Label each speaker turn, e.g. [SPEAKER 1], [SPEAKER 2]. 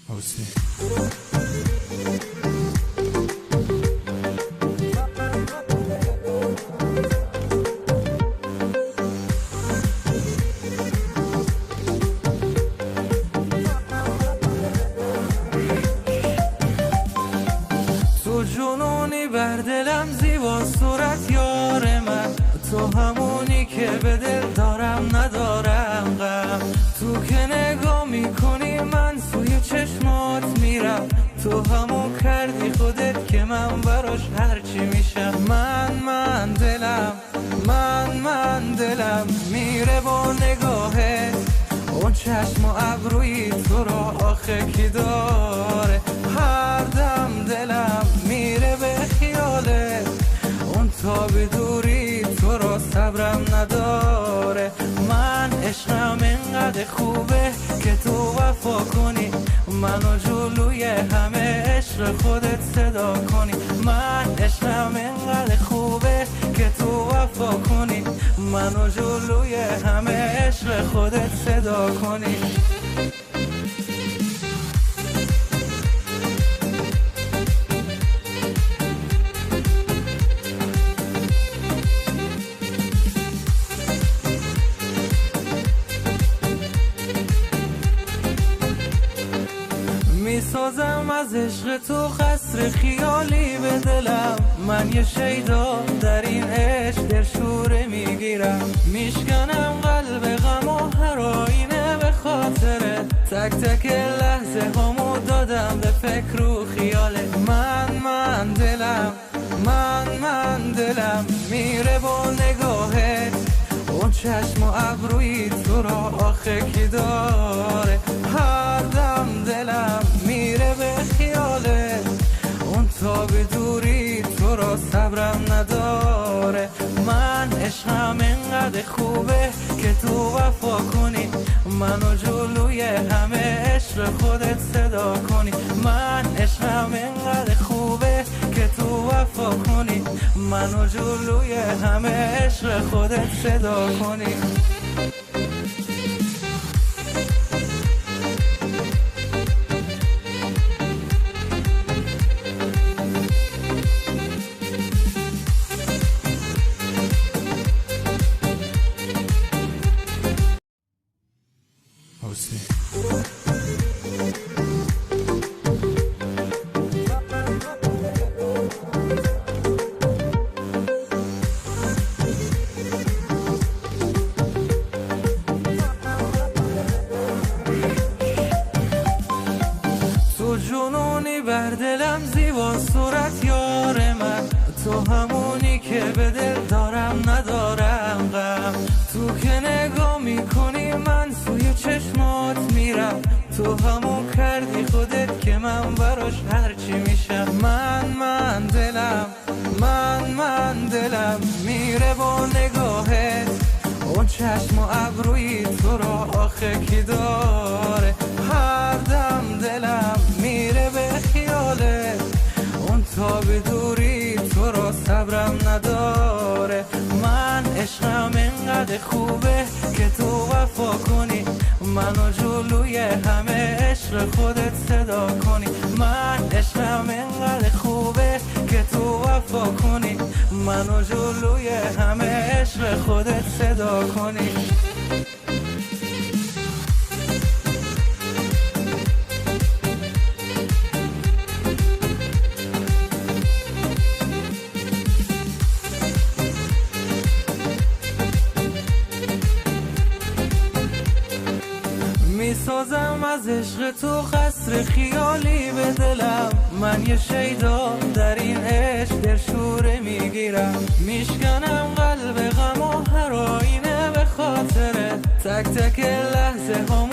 [SPEAKER 1] حسین
[SPEAKER 2] تو جنونی بر دلم زیبا صورت یار من، تو همونی که به دل دارم ندارم غم. تو که نگاه میکنی من سوی چشمات میرم، تو همون کردی خودت که من براش هرچی میشم. من دلم میره با نگاهت، اون چشم و ابروی تو را آخه کی داره. هر دم دلم میره به خیالت، اون تا به دوری تو را صبرم نداره. من عشقم اینقدر خوبه که تو وفا کنی، منو جلوی همه عشق خودت صدا کنی. من عشقم اینقدر خوبه که تو وفا کنی، منو جلوی همه عشق خودت صدا کنی. میسازم از عشق تو قصر خیالی به دلم، من یه شیدا در این عشق دلشوره میگیرم. میشکنم قلب غم و هر آینه به خاطره، تک تک لحظه هامو دادم به فکر و خیاله. من دلم میره با نگاهت، اون چشم و ابروی تو را آخه کی داره. هر دم دلم میره به خیالت، اون تا به دوری تو را صبرم نداره. من عشقم اینقدر خوبه که تو وفا کنی، منو جلوی همه عشق خودت صدا کنی. من عشقم اینقدر خوبه که تو وفا کنی، منو جلوی همه عشق خودت صدا کنی.
[SPEAKER 1] حسین
[SPEAKER 2] تو جنونی بر دلم زیبا صورت یار من، تو همونی که به دل دارم ندارم غم. تو که نگاه میکنی من سوی چشمات میرم، تو همون کردی خودت که من براش هرچی میشم. من دلم میره با نگاهت، اون چشم و ابروی تو را آخه کی داره. هر دم دلم میره به خیالت، اون تا به دوری تو را صبرم نداره. من عشقم اینقدر خوبه که تو وفا کنی، منو جلوی همه عشق خودت صدا کنی. من عشقم اینقدر خوبه که تو وفا کنی، منو جلوی همه عشق خودت صدا کنی. میسازم از عشق تو قصر خیالی به دلم، من یه شیدا در این عشق دلشوره میگیرم. میشکنم قلب غم و هر آینه به خاطره، تک تک لحظه هامو